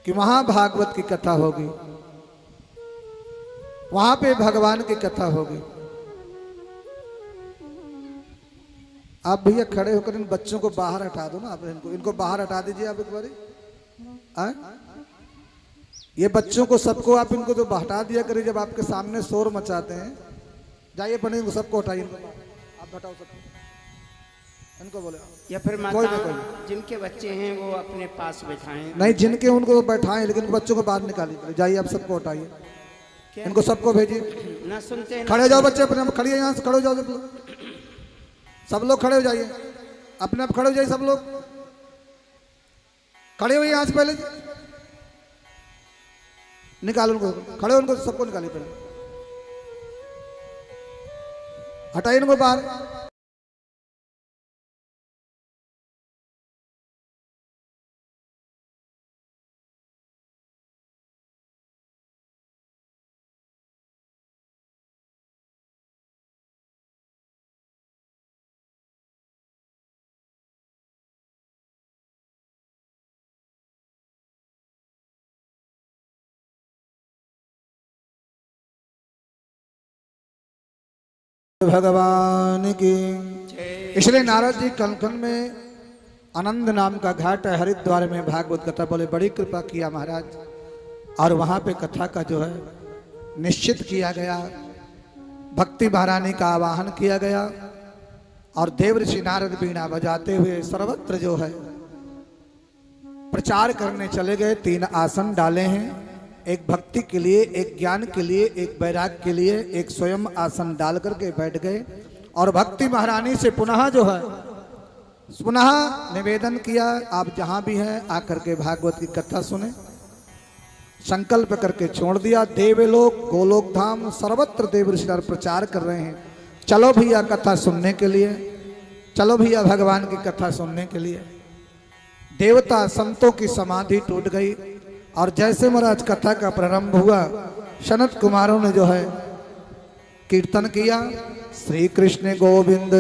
कि वहां भागवत की कथा होगी, वहां पे भगवान की कथा होगी। आप भैया खड़े होकर इन बच्चों को बाहर हटा दो ना, आप इनको बाहर हटा दीजिए आप एक बारी। ये बच्चों को सबको आप इनको तो हटा दिया करिए जब आपके सामने शोर मचाते हैं। जाइए पंडित इनको सबको हटाइए, इनको आप हटाओ सबको, इनको बोले या फिर कोई जिनके बच्चे हैं वो अपने पास बैठाएं। नहीं, जिनके उनको बैठाएं, लेकिन बच्चों को बाहर निकालिए। जाइए आप सबको हटाइए, इनको सबको भेजिए। ना सुनते हैं, खड़े जाओ बच्चे अपने, खड़िए यहाँ से खड़े हो जाओ सब लोग खड़े हो जाइए, अपने आप खड़े हो जाइए सब लोग, खड़े हुए यहाँ से पहले निकालो उनको, खड़े उनको सबको निकालिए, पहले हटाइए इनको बाहर। भगवान की। इसलिए नारद जी कनखन में आनंद नाम का घाट है, हरिद्वार में भागवत कथा बोले बड़ी कृपा किया महाराज। और वहां पे कथा का जो है निश्चित किया गया, भक्ति महारानी का आवाहन किया गया और देव ऋषि नारद बीणा बजाते हुए सर्वत्र जो है प्रचार करने चले गए। 3 आसन डाले हैं, एक भक्ति के लिए, एक ज्ञान के लिए, एक वैराग के लिए, एक स्वयं आसन डाल करके बैठ गए। और भक्ति महारानी से पुनः जो है पुनः निवेदन किया, आप जहां भी हैं आकर के भागवत की कथा सुने। संकल्प करके छोड़ दिया। देवलोक, गोलोक धाम, सर्वत्र देव ऋषि प्रचार कर रहे हैं, चलो भैया कथा सुनने के लिए, चलो भैया भगवान की कथा सुनने के लिए। देवता संतों की समाधि टूट गई और जैसे महाराज कथा का प्रारंभ हुआ, सनत कुमारों ने जो है कीर्तन किया, श्री कृष्ण गोविंद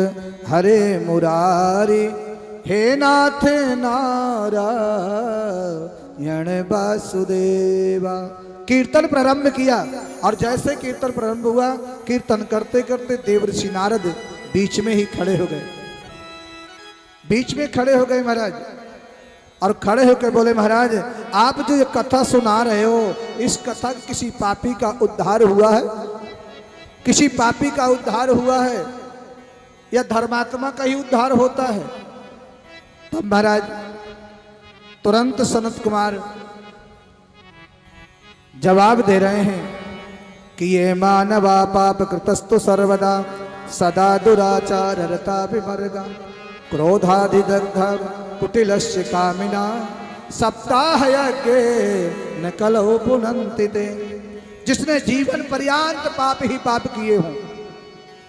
हरे मुरारी, हे नाथ नारायण वासुदेवा। कीर्तन प्रारंभ किया और जैसे कीर्तन प्रारंभ हुआ, कीर्तन करते करते देव ऋषि नारद बीच में ही खड़े हो गए, बीच में खड़े हो गए महाराज। और खड़े होकर बोले महाराज, आप जो ये कथा सुना रहे हो, इस कथा किसी पापी का उद्धार हुआ है? किसी पापी का उद्धार हुआ है या धर्मात्मा का ही उद्धार होता है? तो महाराज तुरंत सनत कुमार जवाब दे रहे हैं कि ये मानवा पाप कृतस्तु सर्वदा, सदा दुराचार रता विमर्गा, क्रोधाधिदग्ध कुटिलस्य कामिना, सप्ताह यज्ञ न कलौ पुनन्ति ते। जिसने जीवन पर्यंत पाप ही पाप किए हों,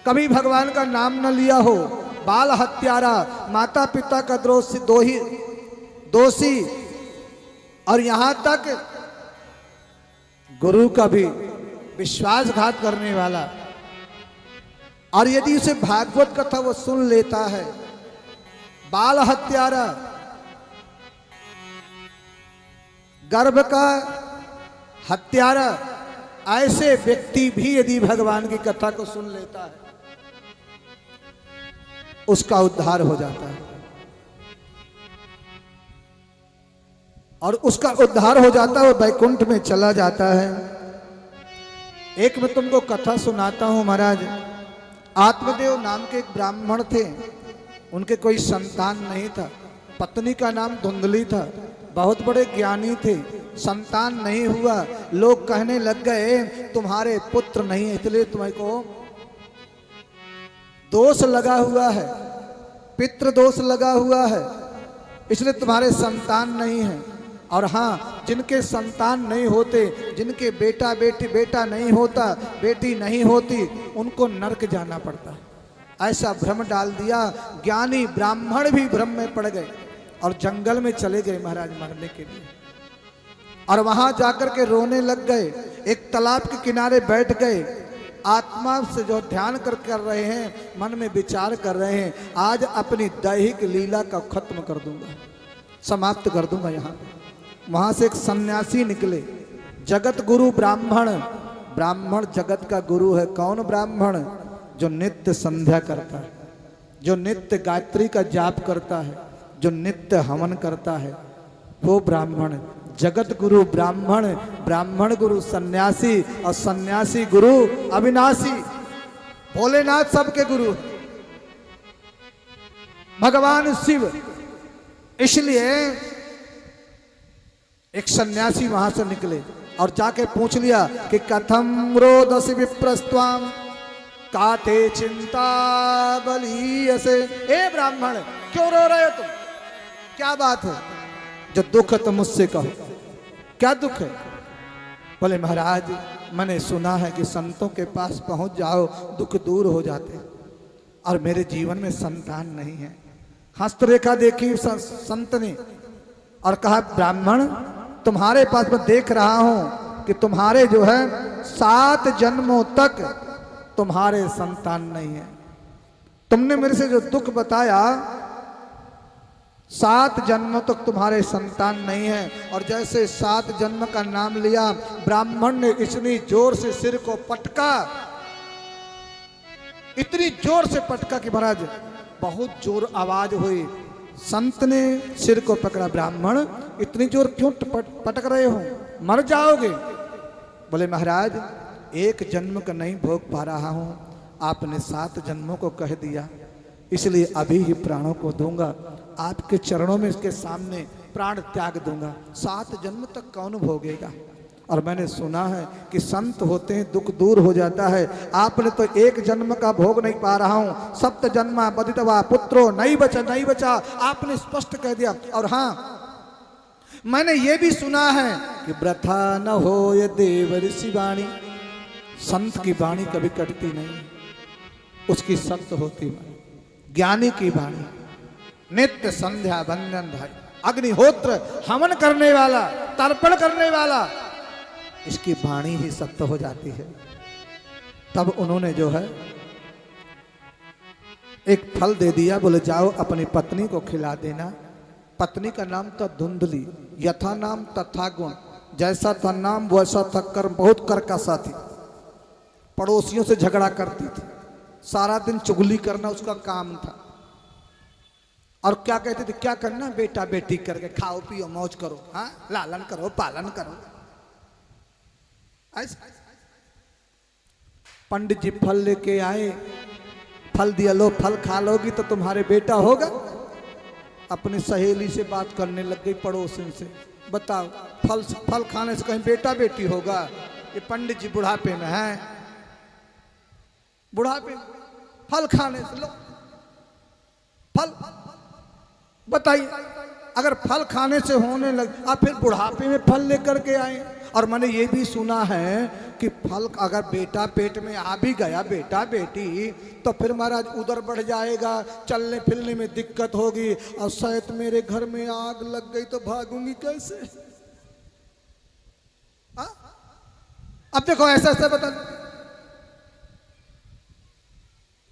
कभी भगवान का नाम न लिया हो, बाल हत्यारा, माता पिता का दोषी और यहां तक गुरु का भी विश्वासघात करने वाला, और यदि उसे भागवत कथा वो सुन लेता है, बाल हत्यारा, गर्भ का हत्यारा, ऐसे व्यक्ति भी यदि भगवान की कथा को सुन लेता है, उसका उद्धार हो जाता है। और उसका उद्धार हो जाता है, वो वैकुंठ में चला जाता है। एक मैं तुमको कथा सुनाता हूं महाराज। आत्मदेव नाम के एक ब्राह्मण थे, उनके कोई संतान नहीं था, पत्नी का नाम धुंधली था, बहुत बड़े ज्ञानी थे, संतान नहीं हुआ। लोग कहने लग गए तुम्हारे पुत्र नहीं है, इसलिए तुमको दोष लगा हुआ है, पितृ दोष लगा हुआ है, इसलिए तुम्हारे संतान नहीं है। और हाँ, जिनके संतान नहीं होते, जिनके बेटा नहीं होता, बेटी नहीं होती, उनको नरक जाना पड़ता है, ऐसा भ्रम डाल दिया। ज्ञानी ब्राह्मण भी भ्रम में पड़ गए और जंगल में चले गए महाराज मरने के लिए। और वहां जाकर के रोने लग गए, एक तालाब के किनारे बैठ गए, आत्मा से जो ध्यान कर रहे हैं, मन में विचार कर रहे हैं, आज अपनी दैहिक लीला का खत्म कर दूंगा, समाप्त कर दूंगा यहाँ। वहां से एक सन्यासी निकले, जगत गुरु ब्राह्मण। ब्राह्मण जगत का गुरु है। कौन ब्राह्मण? जो नित्य संध्या करता है, जो नित्य गायत्री का जाप करता है, जो नित्य हवन करता है, वो ब्राह्मण जगत गुरु ब्राह्मण। ब्राह्मण गुरु सन्यासी, और सन्यासी गुरु अविनाशी। भोलेनाथ सबके गुरु, भगवान शिव। इसलिए एक सन्यासी वहां से निकले और जाके पूछ लिया कि कथम रोदसी विप्रस्त्वाम काते चिंता बलीयसे। ए ब्राह्मण, क्यों रो रहे हो तुम? क्या बात है? जो दुख है तो मुझसे कहो, क्या दुख है? बोले महाराज, मैंने सुना है कि संतों के पास पहुंच जाओ दुख दूर हो जाते हैं, और मेरे जीवन में संतान नहीं है। हस्तरेखा देखी संत ने और कहा ब्राह्मण, तुम्हारे पास मैं देख रहा हूं कि तुम्हारे जो है 7 जन्मों तक तुम्हारे संतान नहीं है। तुमने मेरे से जो दुख बताया, 7 जन्मों तक तुम्हारे संतान नहीं है। और जैसे 7 जन्म का नाम लिया, ब्राह्मण ने इतनी जोर से सिर को पटका, इतनी जोर से पटका कि महाराज बहुत जोर आवाज हुई। संत ने सिर को पकड़ा, ब्राह्मण इतनी जोर क्यों पटक रहे हो? मर जाओगे। बोले महाराज, 1 जन्म का नहीं भोग पा रहा हूं, आपने 7 जन्मों को कह दिया, इसलिए अभी ही प्राणों को दूंगा, आपके चरणों में इसके सामने प्राण त्याग दूंगा। 7 जन्म तक कौन भोगेगा? और मैंने सुना है कि संत होते हैं दुख दूर हो जाता है। आपने तो 1 जन्म का भोग नहीं पा रहा हूं, 7 जन्मा बदितवा पुत्रो नहीं बचा, नहीं बचा, आपने स्पष्ट कह दिया। और हाँ, मैंने ये भी सुना है कि वृथा न हो ये देव ऋषि वाणी। संत की वाणी कभी कटती नहीं, उसकी सत्य होती वाणी, ज्ञानी की वाणी। नित्य संध्या बंदन भाई, अग्निहोत्र हवन करने वाला, तर्पण करने वाला, इसकी वाणी ही सत्य हो जाती है। तब उन्होंने जो है एक फल दे दिया, बोले जाओ अपनी पत्नी को खिला देना। पत्नी का नाम था धुंधली, यथा नाम तथा गुण। जैसा था नाम वैसा था कर्म, बहुत कर्कशा थी, पड़ोसियों से झगड़ा करती थी, सारा दिन चुगली करना उसका काम था। और क्या कहते थे, क्या करना, बेटा बेटी करके खाओ पियो मौज करो, हाँ लालन करो पालन करो। पंडित जी फल लेके आए, फल दिया, लो फल खा लोगी तो तुम्हारे बेटा होगा। अपनी सहेली से बात करने लग गई, पड़ोसन से, बताओ फल खाने से कहीं बेटा बेटी होगा? ये पंडित जी बुढ़ापे में हैं, बुढ़ापे फल खाने से, लो फल बताइए, अगर फल खाने से होने लग, आप फिर बुढ़ापे में फल लेकर के आए। और मैंने ये भी सुना है कि फल अगर बेटा पेट में आ भी गया, बेटा बेटी, तो फिर महाराज उधर बढ़ जाएगा, चलने फिरने में दिक्कत होगी, और शायद मेरे घर में आग लग गई तो भागूंगी कैसे? अब देखो ऐसा ऐसा बता,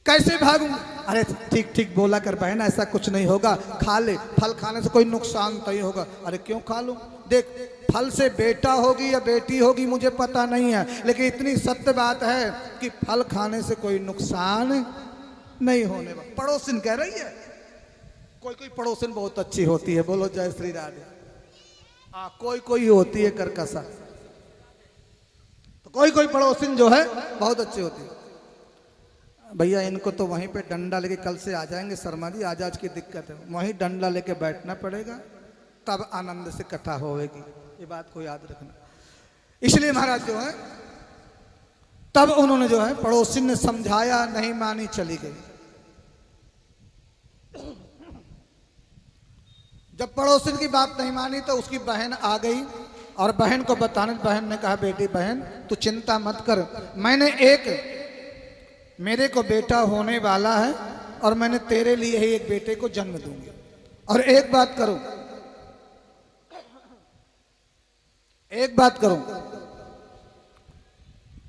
कैसे भागूंगा? अरे ठीक ठीक बोला कर बहन, ऐसा कुछ नहीं होगा, खा ले, फल खाने से कोई नुकसान नहीं होगा। अरे क्यों खा लूं? देख, फल से बेटा होगी या बेटी होगी मुझे पता नहीं है, लेकिन इतनी सत्य बात है कि फल खाने से कोई नुकसान नहीं होने वाला। पड़ोसिन कह रही है, कोई कोई पड़ोसिन बहुत अच्छी होती है, बोलो जय श्री राधे। हाँ, कोई कोई होती है कर्कशा, तो कोई कोई पड़ोसिन जो है बहुत अच्छी होती है। भैया इनको तो वहीं पे डंडा लेके, कल से आ जाएंगे शर्मा जी, आज आज की दिक्कत है, वहीं डंडा लेके बैठना पड़ेगा, तब आनंद से कथा होगी। ये बात को याद रखना। इसलिए महाराज जो है, तब उन्होंने जो है, पड़ोसिन ने समझाया, नहीं मानी, चली गई। जब पड़ोसिन की बात नहीं मानी तो उसकी बहन आ गई और बहन को बताने, बहन ने कहा बेटी बहन तू चिंता मत कर, मैंने मेरे को बेटा होने वाला है और मैंने तेरे लिए ही एक बेटे को जन्म दूंगी। और एक बात करो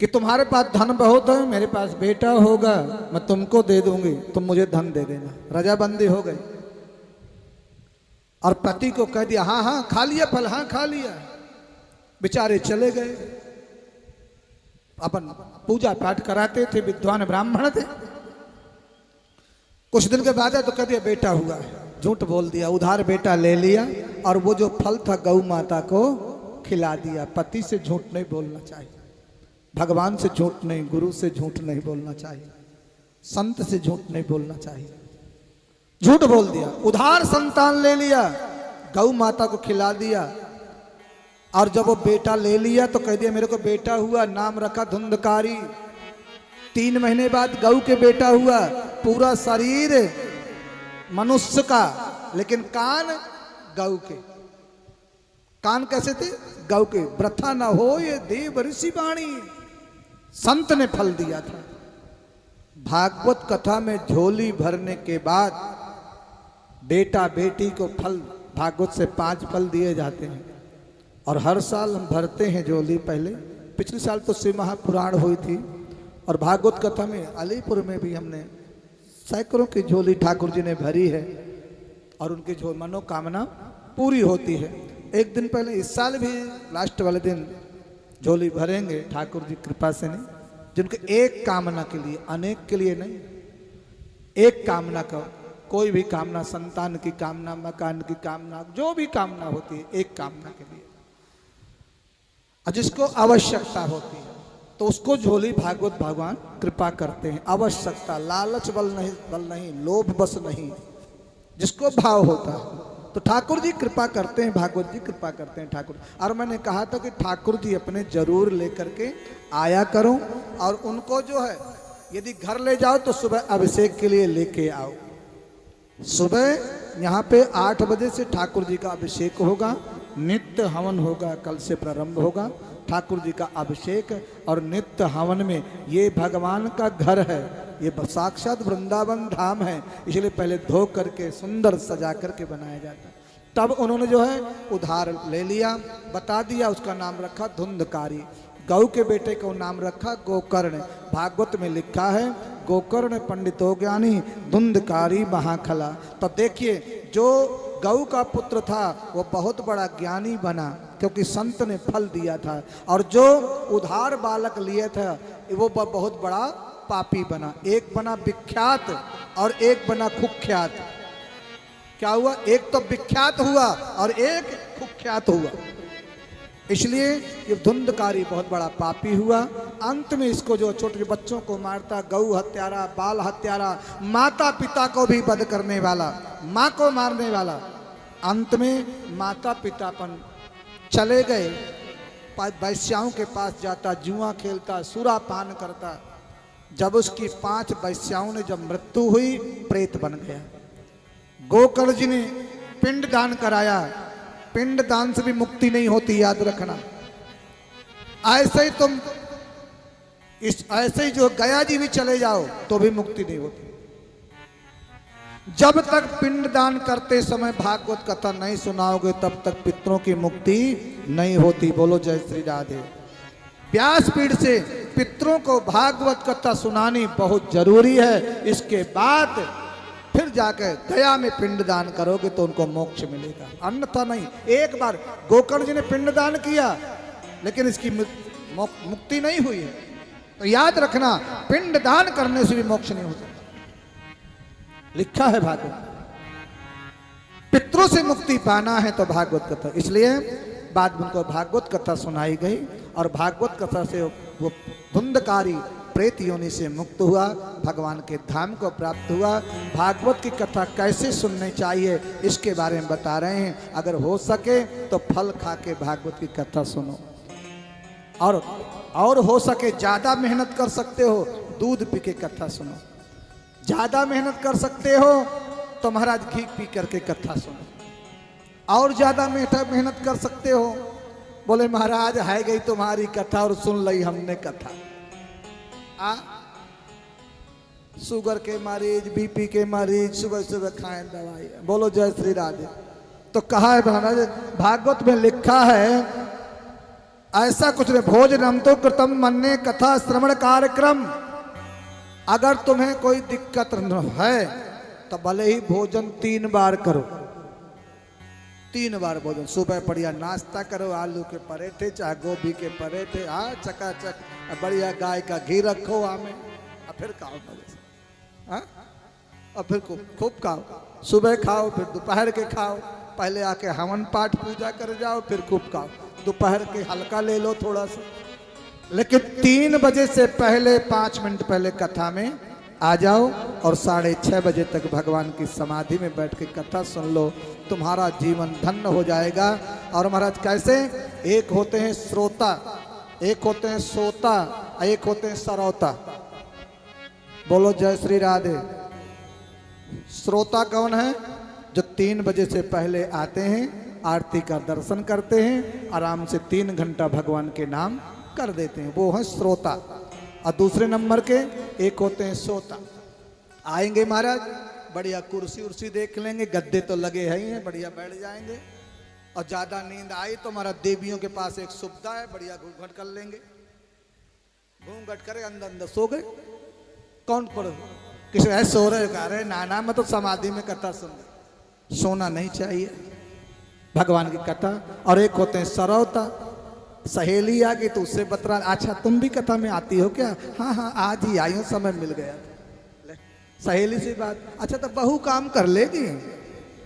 कि तुम्हारे पास धन बहुत है, मेरे पास बेटा होगा, मैं तुमको दे दूंगी, तुम मुझे धन दे देना। रजाबंदी हो गई। और पति को कह दिया हाँ हाँ खा लिया फल, हाँ खा लिया। बेचारे चले गए, अपन पूजा पाठ कराते थे, विद्वान ब्राह्मण थे। कुछ दिन के बाद है तो कह दिया बेटा हुआ है, झूठ बोल दिया, उधार बेटा ले लिया और वो जो फल था गौ माता को खिला दिया। पति से झूठ नहीं बोलना चाहिए, भगवान से झूठ नहीं, गुरु से झूठ नहीं बोलना चाहिए, संत से झूठ नहीं बोलना चाहिए। झूठ बोल दिया, उधार संतान ले लिया, गौ माता को खिला दिया। और जब वो बेटा ले लिया तो कह दिया मेरे को बेटा हुआ, नाम रखा धुंधकारी। 3 महीने बाद गौ के बेटा हुआ, पूरा शरीर मनुष्य का, लेकिन कान गौ के। कान कैसे थे? गौ के। वृथा न हो ये देव ऋषि वाणी, संत ने फल दिया था। भागवत कथा में झोली भरने के बाद बेटा बेटी को फल, भागवत से 5 फल दिए जाते हैं और हर साल हम भरते हैं झोली। पहले पिछले साल तो शिव महापुराण हुई थी और भागवत कथा में अलीपुर में भी हमने सैकड़ों की झोली ठाकुर जी ने भरी है और उनकी जो मनोकामना पूरी होती है। एक दिन पहले, इस साल भी लास्ट वाले दिन झोली भरेंगे ठाकुर जी कृपा से, नहीं जिनके एक कामना के लिए, अनेक के लिए नहीं, एक कामना का, कोई भी कामना, संतान की कामना, मकान की कामना, जो भी कामना होती है एक कामना के लिए, और जिसको आवश्यकता होती है तो उसको झोली भागवत भगवान कृपा करते हैं। आवश्यकता, लालच बल नहीं, लोभ बस नहीं, जिसको भाव होता है तो ठाकुर जी कृपा करते हैं, भागवत जी कृपा करते हैं ठाकुर। और मैंने कहा था कि ठाकुर जी अपने जरूर लेकर के आया करो और उनको जो है यदि घर ले जाओ तो सुबह अभिषेक के लिए लेके आओ। सुबह यहाँ पे 8 बजे से ठाकुर जी का अभिषेक होगा, नित्य हवन होगा, कल से प्रारंभ होगा ठाकुर जी का अभिषेक। और नित्य हवन में, ये भगवान का घर है, ये साक्षात वृंदावन धाम है, इसलिए पहले धो करके सुंदर सजा करके बनाया जाता है। तब उन्होंने जो है उधार ले लिया, बता दिया, उसका नाम रखा धुंधकारी। गौ के बेटे को नाम रखा गोकर्ण। भागवत में लिखा है गोकर्ण पंडितो ज्ञानी धुंधकारी महाखला। तब देखिए जो गौ का पुत्र था वो बहुत बड़ा ज्ञानी बना क्योंकि संत ने फल दिया था, और जो उधार बालक लिए था वो बहुत बड़ा पापी बना। एक बना विख्यात और एक बना कुख्यात। क्या हुआ? एक तो विख्यात हुआ और एक कुख्यात हुआ। इसलिए ये धुंधकारी बहुत बड़ा पापी हुआ। अंत में इसको जो छोटे बच्चों को मारता, गौ हत्यारा, बाल हत्यारा, माता पिता को भी वध करने वाला, माँ को मारने वाला, अंत में माता पितापन चले गए। वैश्याओं के पास जाता, जुआ खेलता, सुरा पान करता। जब उसकी 5 वैश्याओं ने जब मृत्यु हुई, प्रेत बन गया। गोकर्ण जी ने पिंड दान कराया, पिंड दान से भी मुक्ति नहीं होती, याद रखना। ऐसे ही तुम ऐसे ही जो गया जी भी चले जाओ तो भी मुक्ति नहीं होती। जब तक पिंड दान करते समय भागवत कथा नहीं सुनाओगे तब तक पितरों की मुक्ति नहीं होती। बोलो जय श्री राधे। व्यासपीठ से पितरों को भागवत कथा सुनानी बहुत जरूरी है। इसके बाद फिर जाकर गया में पिंडदान करोगे तो उनको मोक्ष मिलेगा, अन्यथा नहीं। एक बार गोकर्ण जी ने पिंडदान किया लेकिन इसकी मुक्ति नहीं हुई है, तो याद रखना पिंडदान करने से भी मोक्ष नहीं होता। लिखा है भागवत, पितरों से मुक्ति पाना है तो भागवत कथा। इसलिए बाद में उनको भागवत कथा सुनाई गई और भागवत कथा से वो धुंधकारी प्रेत योनि से मुक्त हुआ, भगवान के धाम को प्राप्त हुआ। भागवत की कथा कैसे सुननी चाहिए इसके बारे में बता रहे हैं। अगर हो सके तो फल खा के भागवत की कथा सुनो, और हो सके ज़्यादा मेहनत कर सकते हो दूध पी के कथा सुनो। ज़्यादा मेहनत कर सकते हो तो महाराज घी पी करके कथा सुनो। और ज़्यादा मेहनत कर सकते हो, बोले महाराज है गई तुम्हारी कथा और सुन ली हमने कथा। शुगर के मरीज, बीपी के मरीज सुबह सुबह खाएं दवाई। बोलो जय श्री राधे। तो कहा है महाराज, भागवत में लिखा है ऐसा कुछ नहीं, भोजनम तो कृतम मन्ने कथा श्रवण कार्यक्रम। अगर तुम्हें कोई दिक्कत न है तो भले ही भोजन 3 बार करो, 3 बार भोजन। सुबह बढ़िया नाश्ता करो, आलू के पराठे चाहे गोभी के पराठे, हाँ चकाचक, बढ़िया गाय का घी रखो आमे, और फिर खाओ मजे से, हाँ, और फिर खूब खाओ। सुबह खाओ, फिर दोपहर के खाओ, पहले आके हवन पाठ पूजा कर जाओ, फिर खूब खाओ। दोपहर के हल्का ले लो थोड़ा सा, लेकिन 3 बजे से पहले 5 मिनट पहले कथा में आ जाओ और 6:30 बजे तक भगवान की समाधि में बैठ के कथा सुन लो, तुम्हारा जीवन धन्य हो जाएगा। और महाराज कैसे? एक होते हैं श्रोता, एक होते हैं सोता, एक होते हैं सरौता। बोलो जय श्री राधे। श्रोता कौन है? जो 3 बजे से पहले आते हैं, आरती का दर्शन करते हैं, आराम से 3 घंटा भगवान के नाम कर देते हैं, वो है श्रोता। और दूसरे नंबर के एक होते हैं सोता। आएंगे महाराज, बढ़िया कुर्सी उर्सी देख लेंगे, गद्दे तो लगे हैं ही हैं, बढ़िया बैठ जाएंगे। और ज्यादा नींद आई तो हमारा देवियों के पास एक सुविधा है, बढ़िया घूंघट कर लेंगे, घूंघट करे अंदर अंदर सो गए। कौन पढ़ो? किसी ऐसे सो रहे कह रहे नाना मैं तो समाधि में कथा सुन रहे। सोना नहीं चाहिए, भगवान की कथा। और एक होते हैं सरौता, सहेली आ गई तो उससे बतरा, अच्छा तुम भी कथा में आती हो क्या? हाँ हाँ आज ही आई हूँ, समय मिल गया। सहेली से बात, अच्छा तो बहू काम कर लेगी?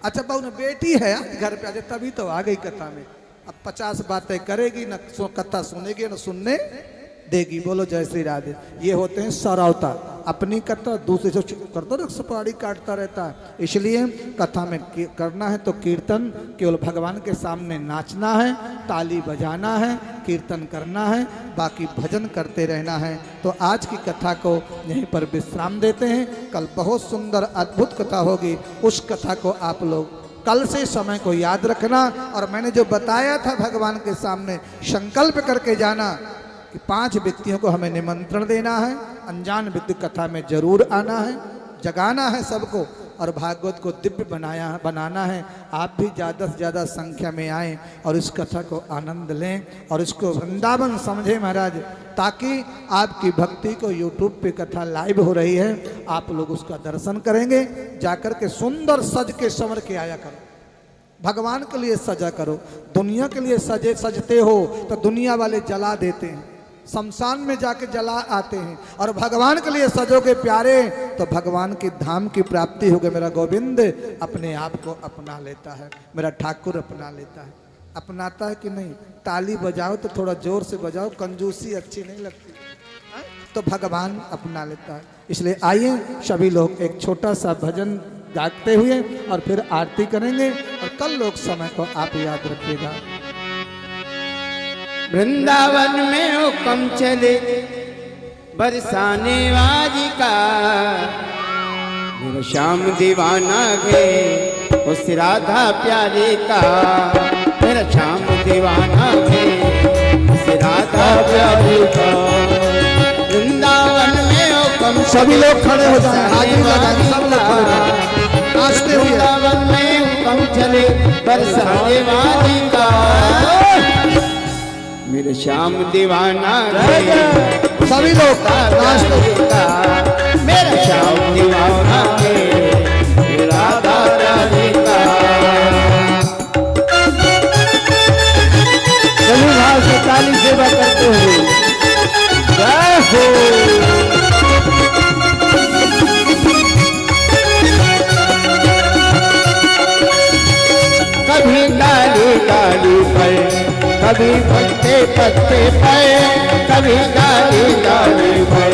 अच्छा बहू ने बेटी है घर पे, अच्छा तभी तो आ गई कथा में। अब 50 बातें करेगी, न कथा सुनेगी न सुनने देगी। बोलो जय श्री राधे। ये होते हैं सरौता, अपनी कथा दूसरे से करता रहे, सुपारी काटता रहता है। इसलिए कथा में करना है तो कीर्तन, केवल भगवान के सामने नाचना है, ताली बजाना है, कीर्तन करना है, बाकी भजन करते रहना है। तो आज की कथा को यहीं पर विश्राम देते हैं। कल बहुत सुंदर अद्भुत कथा होगी, उस कथा को आप लोग कल से समय को याद रखना। और मैंने जो बताया था भगवान के सामने संकल्प करके जाना कि 5 व्यक्तियों को हमें निमंत्रण देना है, अनजान व्यक्ति कथा में जरूर आना है, जगाना है सबको, और भागवत को दिव्य बनाना है। आप भी ज़्यादा से ज़्यादा संख्या में आएँ और इस कथा को आनंद लें और इसको वृंदावन समझें महाराज, ताकि आपकी भक्ति को यूट्यूब पे कथा लाइव हो रही है, आप लोग उसका दर्शन करेंगे। जाकर के सुंदर सज के संवर के आया करो, भगवान के लिए सजा करो। दुनिया के लिए सजते हो तो दुनिया वाले जला देते हैं, शमशान में जाके जला आते हैं। और भगवान के लिए सजोगे प्यारे तो भगवान की धाम की प्राप्ति होगी। मेरा गोविंद अपने आप को अपना लेता है, मेरा ठाकुर अपना लेता है। अपनाता है कि नहीं? ताली बजाओ तो थोड़ा जोर से बजाओ, कंजूसी अच्छी नहीं लगती, तो भगवान अपना लेता है। इसलिए आइए सभी लोग एक छोटा सा भजन गाते हुए और फिर आरती करेंगे। और कल लोग समय को आप याद रखिएगा। वृंदावन में हुक्म चले बरसाने वाली का, मेरा श्याम दीवाना गे उस राधा प्यारे का, मेरा श्याम दीवाना गे उस राधा प्यारे का। वृंदावन में हुक्म, सभी लोग खड़े हो जाएं, आगे लगाएं, सब लोग खड़े हो जाएं, नाचते हुए। वृंदावन में हुक्म चले बरसाने वाली का, मेरे श्याम दीवाना गे सभी लोग नाचते का, मेरा श्याम दीवाना गे राधा रानी का। सभी भाव से ताली सेवा करते हुए जय हो। कभी डाली डाली पर, कभी पत्ते पत्ते पर, कभी डाली डाली पर,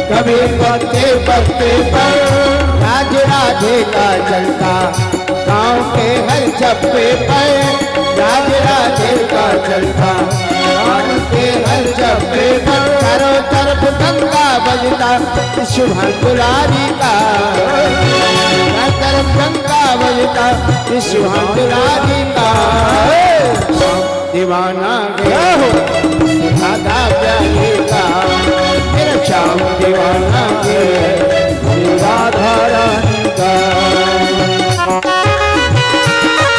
कभी पत्ते पत्ते पर, राज राधे का चलता गाँव के हर चप्पे पर, राज राधे का चलता गाँव के हर चप्पे पर, चारों तरफ गंगा बजता शुभ दुलारी का, तरफ गंगा बजता शुभ दुलारी का। दीवाना गया हो राधा प्यारे का, मेरा श्याम दीवाना गे राधा रानी का।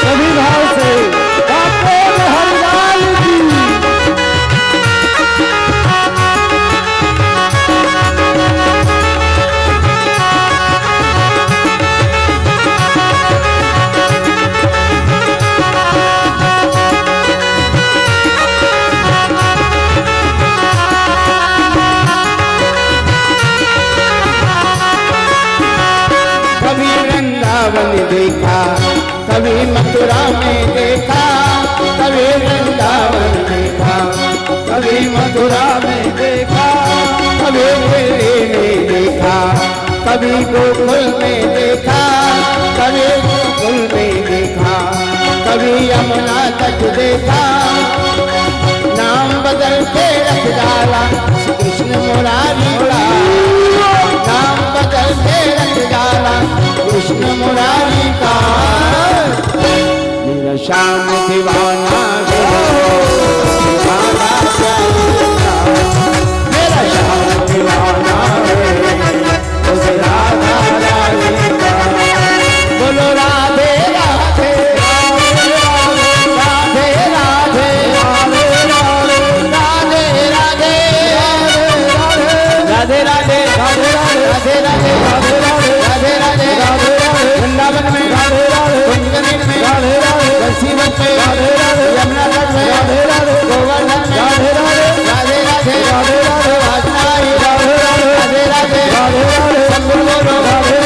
सभी भाव से हरिलाल की। कभी मथुरा में देखा, कभी वृंदावन देखा, कभी मथुरा में देखा, कभी दिल्ली में देखा, कभी गोकुल में देखा, कभी गोकुल में देखा, कभी यमुना तट देखा, नाम बदल के रख डाला कृष्ण मुरारी का, नाम बदल के रख डाला कृष्ण मुरारी का। मेरा श्याम दीवाना मेरा श्याम दीवाना उसे राधा रानी का। बोलो राधे राधे राधे राधे राधे राधे राधे राधे राधे वृंदावन में कुंजन में बसीवत में यमुना तट में गोवर्धन में राधे राधे वासनाई राधे राधे सब बोलो राधे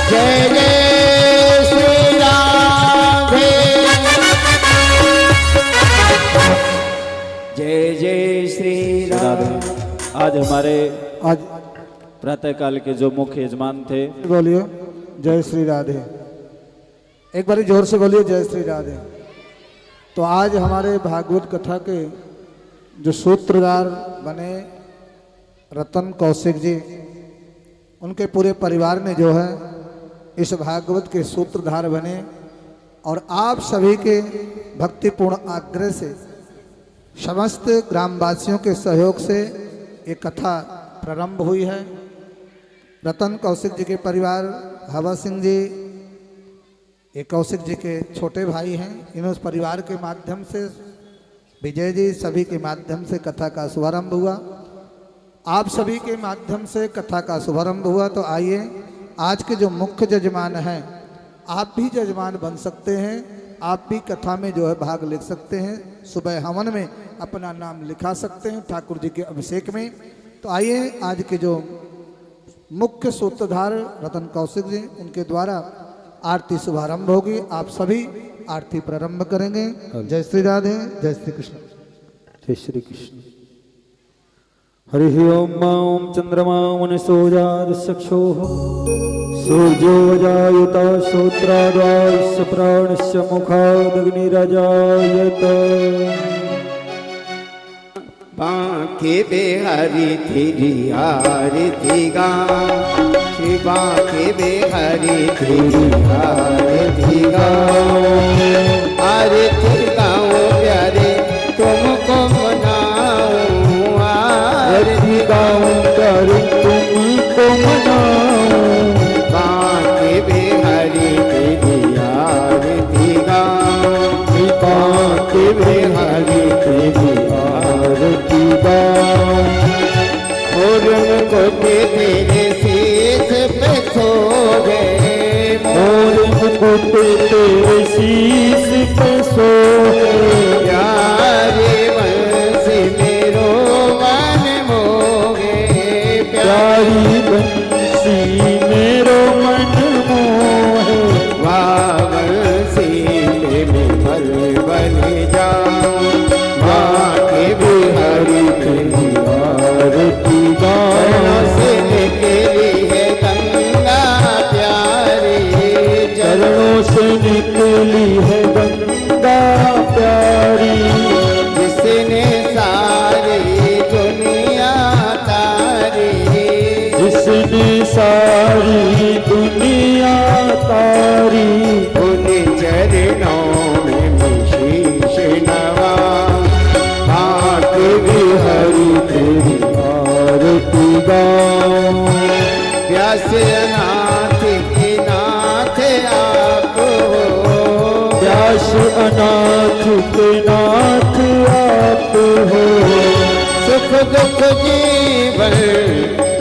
जय जय श्री राधे, जय जय श्री राधे। आज हमारे आज प्रातःकाल के जो मुख्य यजमान थे, बोलिए जय श्री राधे, एक बार जोर से बोलिए जय श्री राधे। तो आज हमारे भागवत कथा के जो सूत्रधार बने रतन कौशिक जी, उनके पूरे परिवार ने जो है इस भागवत के सूत्रधार बने और आप सभी के भक्तिपूर्ण आग्रह से समस्त ग्रामवासियों के सहयोग से ये कथा प्रारंभ हुई है। रतन कौशिक जी के परिवार, हवा सिंह जी ये कौशिक जी के छोटे भाई हैं, इन परिवार के माध्यम से विजय जी सभी के माध्यम से कथा का शुभारंभ हुआ, आप सभी के माध्यम से कथा का शुभारंभ हुआ। तो आइए आज के जो मुख्य जजमान हैं, आप भी जजमान बन सकते हैं, आप भी कथा में जो है भाग ले सकते हैं, सुबह हवन में अपना नाम लिखा सकते हैं ठाकुर जी के अभिषेक में। तो आइए आज के जो मुख्य सूत्रधार रतन कौशिक जी, उनके द्वारा आरती शुभारंभ होगी, आप सभी आरती प्रारंभ करेंगे। जय श्री राधे, जय श्री कृष्ण। जय श्री कृष्ण। हरि ओम मां चंद्रमा मनसोजादचक्षुः सूर्यो जायत श्रोत्रादस्य प्राणस्य मुखादग्निरजायत। बांके बिहारी तेरी आरती गाऊं, श्री बांके बिहारी तेरी आरती गाऊं, आरती गाऊं प्यारे तुमको मनाऊं, आरती गाऊं प्यारे तुमको मनाऊं, बांके बिहारी तेरी आरती गाऊं, श्री बांके बिहारी तेरी आरती गाऊं, और उनको तेरे शीश पे सो गए, और मुकुट तेरे शीश पे सो गए, प्यारे बंसी मेरो मन मोगे, प्यारी बंसी मेरो मन मोहे, वाह बंसी में बल बन जाऊं, माँ के बिहारी तेरी आरती चरणों से निकली है गंगा प्यारी, चरणों से निकली है गंगा प्यारी, जिसने सारी दुनिया तारी, जिसने सारी दुनिया तारी, उन चरणों में शीश नवा, आके बिहारी तेरी आरती गाऊं, व्यास अनाथ के नाथ आप हो, व्यास अनाथ के नाथ आप हो, सुख दुख जीवन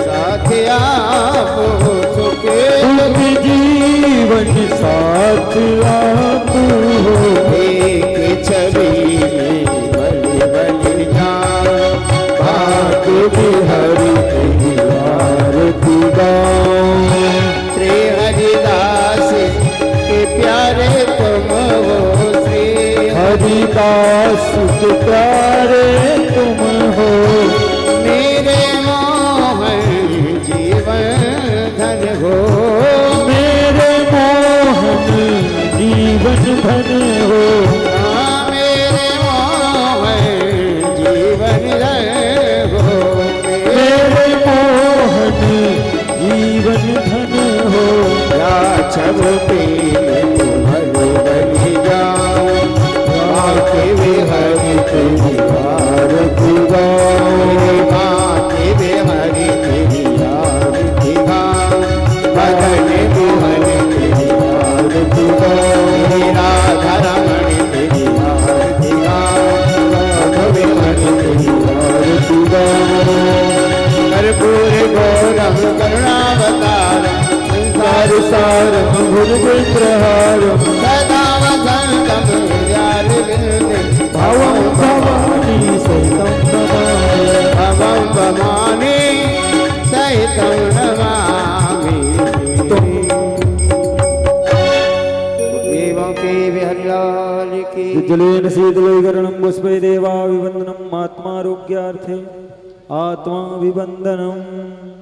साथ आप हो, सुख दुख जीवन साथ आप हो, एक छवि में बल बल जाऊं, आके बिहारी तेरी आरती रविदास के प्यारे तुम हो। मेरे मोहन जीवन धन हो। मेरे मोहन जीवन धन हो। मेरे मोहन जीवन धन हो। मेरे मोहन जीवन धन हो। या छब प्रेम तुम्हारे बन जाओ। आके वे हरि तेरी आरती गाओ। आके वे हरि तेरी आरती गाओ। बदन मोहन तेरी आरती गाओ। राधा रमण तेरी आरती गाओ। राघव हरि तेरी आरती गाओ। कर्पूर गौरम करुणावतार सार सारम भुजगेन्द्रहारम सदा वसंतम हृदयारविंदे। भवं भवानी सहितं नमामि। भवं भवानी सहितं नमामि। देवों के विहरलाल की जलेन शीतलीकरणं पुष्पै देवाभिवन्दनम् आत्मारोग्यार्थे आत्माभिवन्दनम्।